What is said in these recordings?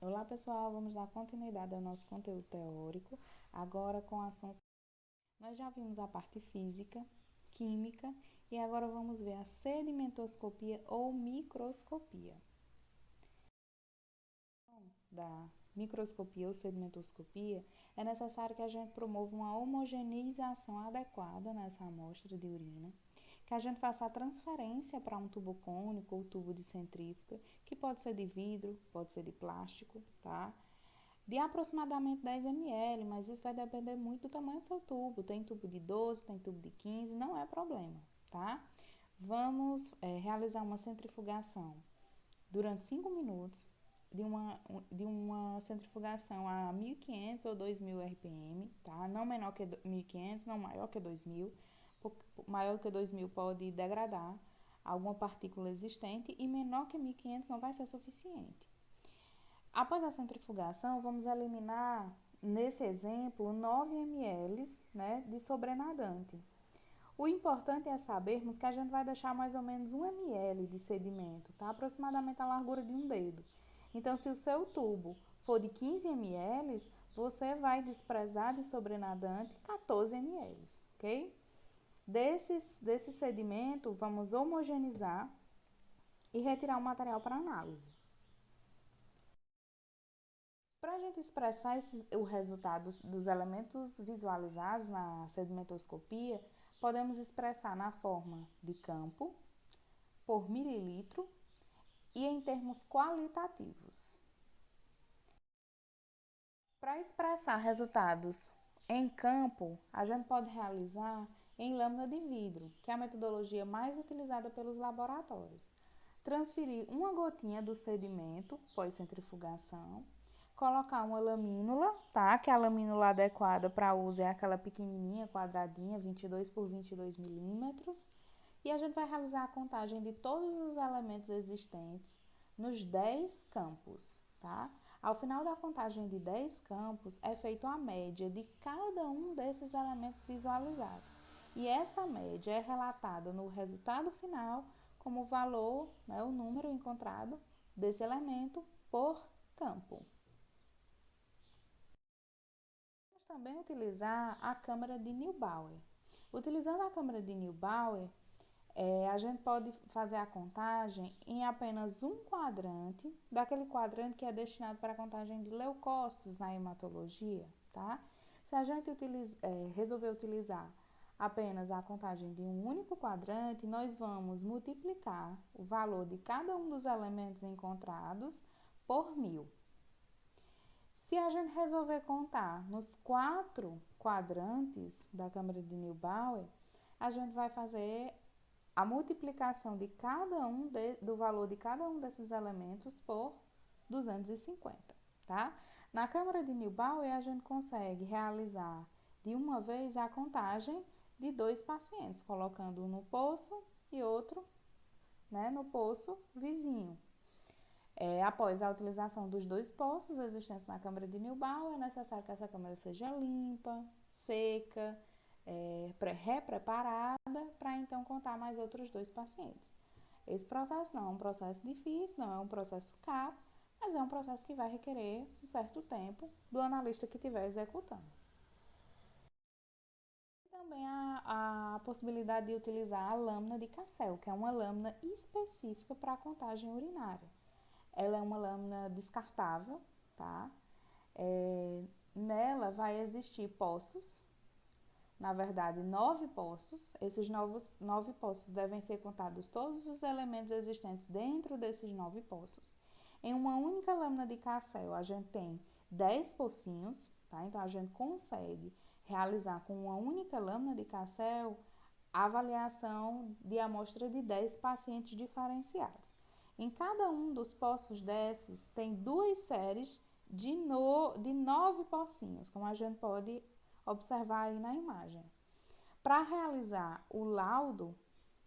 Olá pessoal, vamos dar continuidade ao nosso conteúdo teórico, agora com o assunto. Nós já vimos a parte física, química e agora vamos ver a sedimentoscopia ou microscopia. Da microscopia ou sedimentoscopia, é necessário que a gente promova uma homogeneização adequada nessa amostra de urina, que a gente faça a transferência para um tubo cônico ou tubo de centrífuga, que pode ser de vidro, pode ser de plástico, tá? De aproximadamente 10 ml, mas isso vai depender muito do tamanho do seu tubo. Tem tubo de 12, tem tubo de 15, não é problema, tá? Vamos realizar uma centrifugação durante 5 minutos de uma centrifugação a 1.500 ou 2.000 RPM, tá? Não menor que 1.500, não maior que 2.000. Maior que 2.000 pode degradar alguma partícula existente e menor que 1.500 não vai ser suficiente. Após a centrifugação, vamos eliminar, nesse exemplo, 9 ml, né, de sobrenadante. O importante é sabermos que a gente vai deixar mais ou menos 1 ml de sedimento, tá? Aproximadamente a largura de um dedo. Então, se o seu tubo for de 15 ml, você vai desprezar de sobrenadante 14 ml, ok? Desse sedimento, vamos homogeneizar e retirar o material para análise. Para a gente expressar o resultado dos elementos visualizados na sedimentoscopia, podemos expressar na forma de campo, por mililitro e em termos qualitativos. Para expressar resultados em campo, a gente pode realizar em lâmina de vidro, que é a metodologia mais utilizada pelos laboratórios. Transferir uma gotinha do sedimento pós-centrifugação, colocar uma lamínula, tá? Que a lamínula adequada para uso é aquela pequenininha, quadradinha, 22 por 22 milímetros. E a gente vai realizar a contagem de todos os elementos existentes nos 10 campos, tá? Ao final da contagem de 10 campos, é feita a média de cada um desses elementos visualizados. E essa média é relatada no resultado final como o valor, né, o número encontrado desse elemento por campo. Vamos também utilizar a câmara de Neubauer. Utilizando a câmara de Neubauer, a gente pode fazer a contagem em apenas um quadrante, daquele quadrante que é destinado para a contagem de leucócitos na hematologia, tá? Se a gente resolver utilizar apenas a contagem de um único quadrante, nós vamos multiplicar o valor de cada um dos elementos encontrados por 1.000. Se a gente resolver contar nos 4 quadrantes da câmara de Neubauer, a gente vai fazer a multiplicação de do valor de cada um desses elementos por 250, tá? Na câmara de Neubauer, a gente consegue realizar de uma vez a contagem de 2 pacientes, colocando um no poço e outro, né, no poço vizinho. Após a utilização dos 2 poços existentes na câmara de Neubauer, é necessário que essa câmara seja limpa, seca, repreparada, para então contar mais outros 2 pacientes. Esse processo não é um processo difícil, não é um processo caro, mas é um processo que vai requerer um certo tempo do analista que estiver executando. Também a possibilidade de utilizar a lâmina de Cassel, que é uma lâmina específica para a contagem urinária. Ela é uma lâmina descartável, tá? Nela vai existir poços, na verdade 9 poços. Esses 9 poços devem ser contados todos os elementos existentes dentro desses 9 poços. Em uma única lâmina de Cassel, a gente tem 10 pocinhos, tá? Então a gente consegue realizar com uma única lâmina de Cassel a avaliação de amostra de 10 pacientes diferenciados. Em cada um dos poços desses tem 2 séries de 9 pocinhos, como a gente pode observar aí na imagem. Para realizar o laudo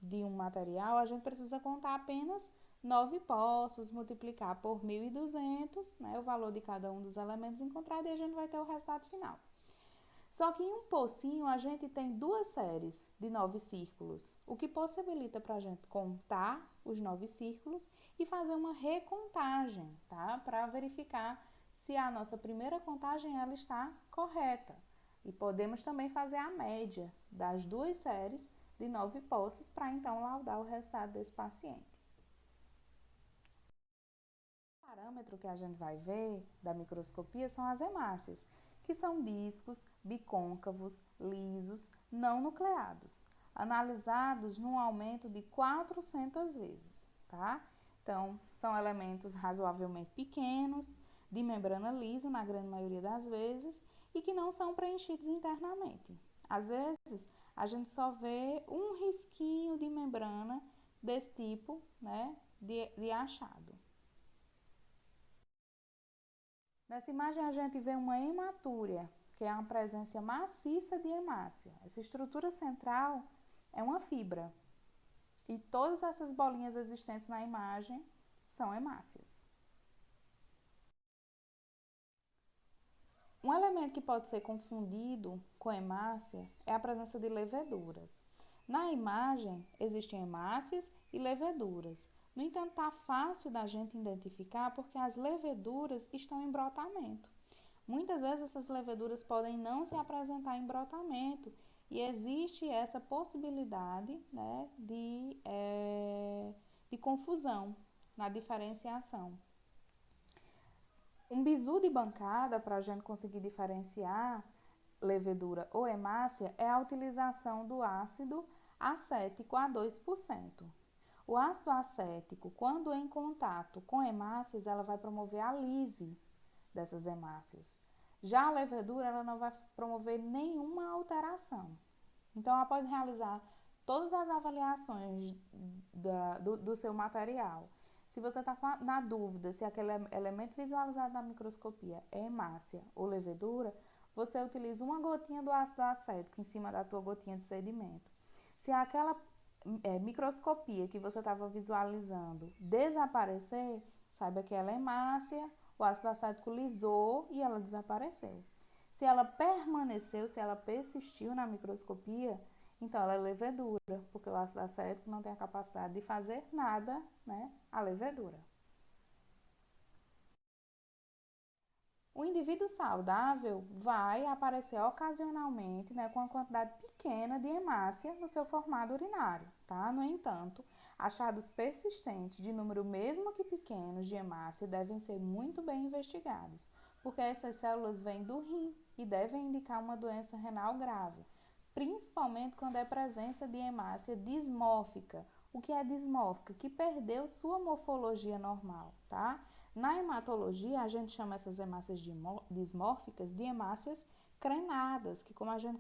de um material, a gente precisa contar apenas 9 poços, multiplicar por 1.200, né, o valor de cada um dos elementos encontrados, e a gente vai ter o resultado final. Só que em um pocinho a gente tem 2 séries de 9 círculos, o que possibilita para a gente contar os 9 círculos e fazer uma recontagem, tá? Para verificar se a nossa primeira contagem ela está correta. E podemos também fazer a média das 2 séries de 9 poços para então laudar o resultado desse paciente. O parâmetro que a gente vai ver da microscopia são as hemácias, que são discos bicôncavos, lisos, não nucleados, analisados num aumento de 400 vezes, tá? Então, são elementos razoavelmente pequenos, de membrana lisa na grande maioria das vezes e que não são preenchidos internamente. Às vezes, a gente só vê um risquinho de membrana desse tipo, né, de achado. Nessa imagem a gente vê uma hematúria, que é a presença maciça de hemácia. Essa estrutura central é uma fibra e todas essas bolinhas existentes na imagem são hemácias. Um elemento que pode ser confundido com hemácia é a presença de leveduras. Na imagem existem hemácias e leveduras. No entanto, está fácil da gente identificar porque as leveduras estão em brotamento. Muitas vezes essas leveduras podem não se apresentar em brotamento e existe essa possibilidade, né, de confusão na diferenciação. Um bizu de bancada, para a gente conseguir diferenciar levedura ou hemácia, é a utilização do ácido acético a 2%. O ácido acético, quando em contato com hemácias, ela vai promover a lise dessas hemácias. Já a levedura, ela não vai promover nenhuma alteração. Então, após realizar todas as avaliações do seu material, se você está na dúvida se aquele elemento visualizado na microscopia é hemácia ou levedura, você utiliza uma gotinha do ácido acético em cima da tua gotinha de sedimento. Se aquela microscopia que você estava visualizando desaparecer, saiba que ela é hemácia, o ácido acético lisou e ela desapareceu. Se ela permaneceu, se ela persistiu na microscopia, então ela é levedura, porque o ácido acético não tem a capacidade de fazer nada, né, à levedura. O indivíduo saudável vai aparecer ocasionalmente, né, com uma quantidade pequena de hemácia no seu formado urinário, tá? No entanto, achados persistentes de número mesmo que pequenos de hemácia devem ser muito bem investigados, porque essas células vêm do rim e devem indicar uma doença renal grave, principalmente quando é presença de hemácia dismórfica. O que é dismórfica? Que perdeu sua morfologia normal, tá? Na hematologia, a gente chama essas hemácias dismórficas de hemácias crenadas, que como a gente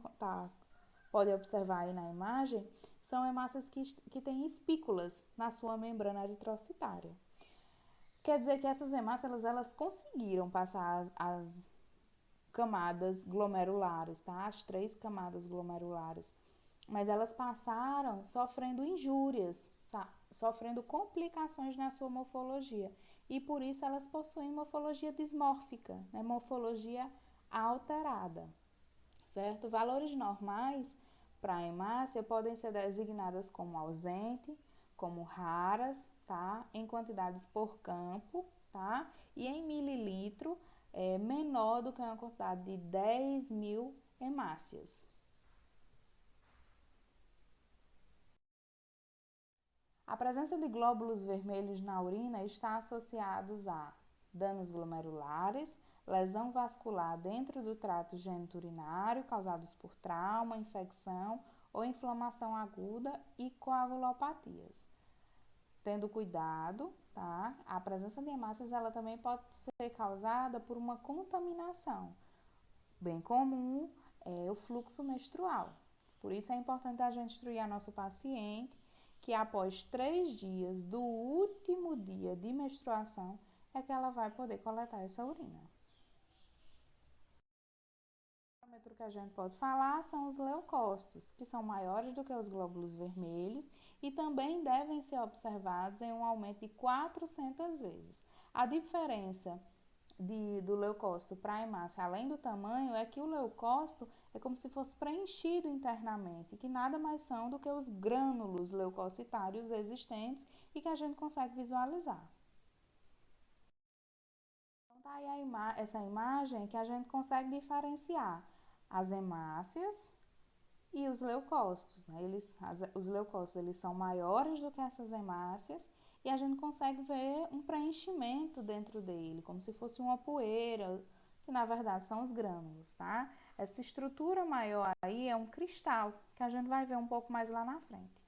pode observar aí na imagem, são hemácias que têm espículas na sua membrana eritrocitária. Quer dizer que essas hemácias, elas conseguiram passar as camadas glomerulares, tá? As 3 camadas glomerulares. Mas elas passaram sofrendo injúrias, sofrendo complicações na sua morfologia. E por isso elas possuem morfologia dismórfica, né? Morfologia alterada, certo? Valores normais para a hemácia podem ser designadas como ausente, como raras, tá? Em quantidades por campo, tá? E em mililitro, menor do que uma quantidade de 10.000 hemácias. A presença de glóbulos vermelhos na urina está associados a danos glomerulares, lesão vascular dentro do trato geniturinário causados por trauma, infecção ou inflamação aguda e coagulopatias. Tendo cuidado, tá? A presença de hemácias ela também pode ser causada por uma contaminação. Bem comum é o fluxo menstrual. Por isso é importante a gente instruir a nossa paciente que após 3 dias do último dia de menstruação é que ela vai poder coletar essa urina. O parâmetro que a gente pode falar são os leucócitos, que são maiores do que os glóbulos vermelhos e também devem ser observados em um aumento de 400 vezes. A diferença do leucócito para a hemácia, além do tamanho, é que o leucócito é como se fosse preenchido internamente, que nada mais são do que os grânulos leucocitários existentes e que a gente consegue visualizar. Então, tá aí essa imagem que a gente consegue diferenciar as hemácias e os leucócitos, né? Os leucócitos eles são maiores do que essas hemácias e a gente consegue ver um preenchimento dentro dele, como se fosse uma poeira, que na verdade são os grânulos, tá? Essa estrutura maior aí é um cristal, que a gente vai ver um pouco mais lá na frente.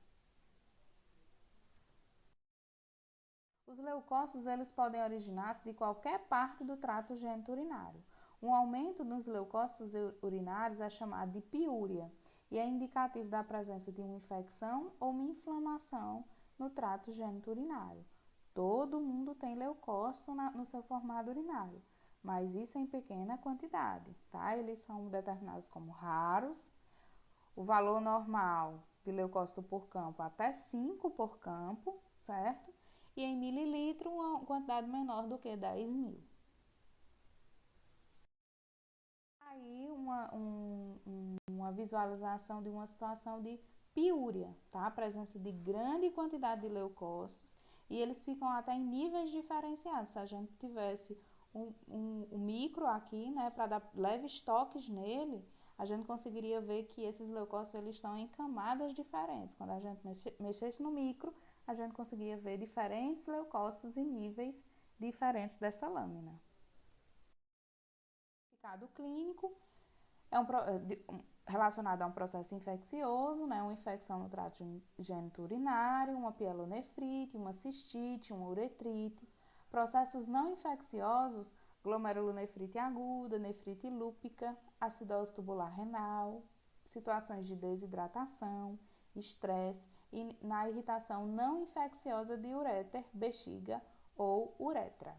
Os leucócitos eles podem originar-se de qualquer parte do trato geniturinário. Um aumento nos leucócitos urinários é chamado de piúria e é indicativo da presença de uma infecção ou uma inflamação no trato geniturinário. Todo mundo tem leucócito no seu formato urinário, mas isso em pequena quantidade, tá? Eles são determinados como raros. O valor normal de leucócito por campo até 5 por campo, certo? E em mililitro, uma quantidade menor do que 10.000. Aí uma visualização de uma situação de piúria, tá? A presença de grande quantidade de leucócitos e eles ficam até em níveis diferenciados. Se a gente tivesse um micro aqui, né, para dar leves toques nele, a gente conseguiria ver que esses leucócitos eles estão em camadas diferentes. Quando a gente mexesse no micro, a gente conseguia ver diferentes leucócitos em níveis diferentes dessa lâmina. O significado clínico é relacionado a um processo infeccioso, né, uma infecção no trato geniturinário, uma pielonefrite, uma cistite, uma uretrite. Processos não infecciosos, glomerulonefrite aguda, nefrite lúpica, acidose tubular renal, situações de desidratação, estresse e na irritação não infecciosa de uréter, bexiga ou uretra.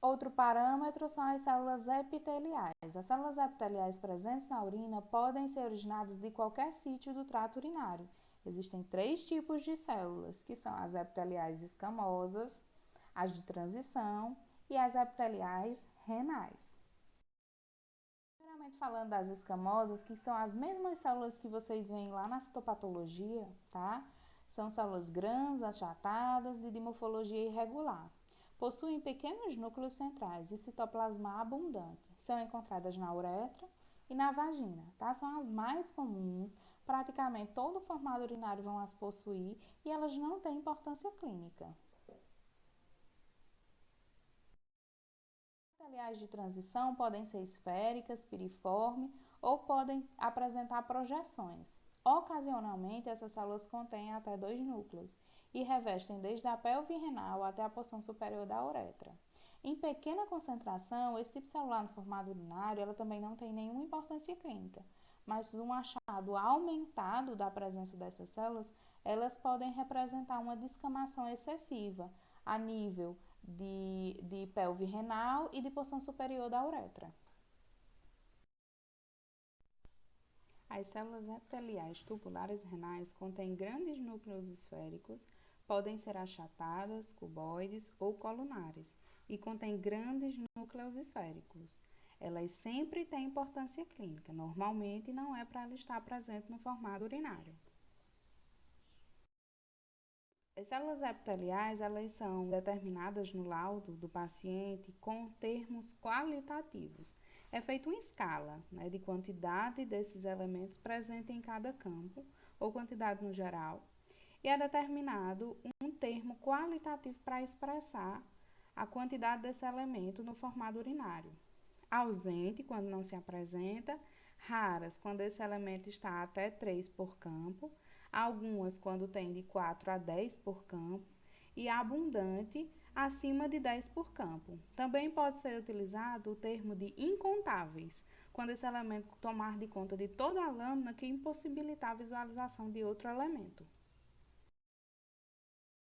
Outro parâmetro são as células epiteliais. As células epiteliais presentes na urina podem ser originadas de qualquer sítio do trato urinário. Existem 3 tipos de células, que são as epiteliais escamosas, as de transição e as epiteliais renais. Primeiramente falando das escamosas, que são as mesmas células que vocês veem lá na citopatologia, tá? São células grandes, achatadas e de morfologia irregular. Possuem pequenos núcleos centrais e citoplasma abundante. São encontradas na uretra e na vagina, tá? São as mais comuns, praticamente todo o formato urinário vão as possuir e elas não têm importância clínica. Epiteliais de transição podem ser esféricas, piriforme ou podem apresentar projeções. Ocasionalmente, essas células contêm até 2 núcleos e revestem desde a pelve renal até a porção superior da uretra. Em pequena concentração, esse tipo celular no formato urinário ela também não tem nenhuma importância clínica, mas um achado aumentado da presença dessas células, elas podem representar uma descamação excessiva a nível de pelve renal e de porção superior da uretra. As células epiteliais tubulares renais contêm grandes núcleos esféricos, podem ser achatadas, cuboides ou colunares e contêm grandes núcleos esféricos. Elas sempre têm importância clínica, normalmente não é para ela estar presente no formato urinário. As células epiteliais, elas são determinadas no laudo do paciente com termos qualitativos. É feita uma escala, né, de quantidade desses elementos presentes em cada campo, ou quantidade no geral, e é determinado um termo qualitativo para expressar a quantidade desse elemento no formato urinário. Ausente, quando não se apresenta, raras, quando esse elemento está até 3 por campo, algumas quando tem de 4 a 10 por campo e abundante acima de 10 por campo. Também pode ser utilizado o termo de incontáveis, quando esse elemento tomar de conta de toda a lâmina que impossibilitar a visualização de outro elemento.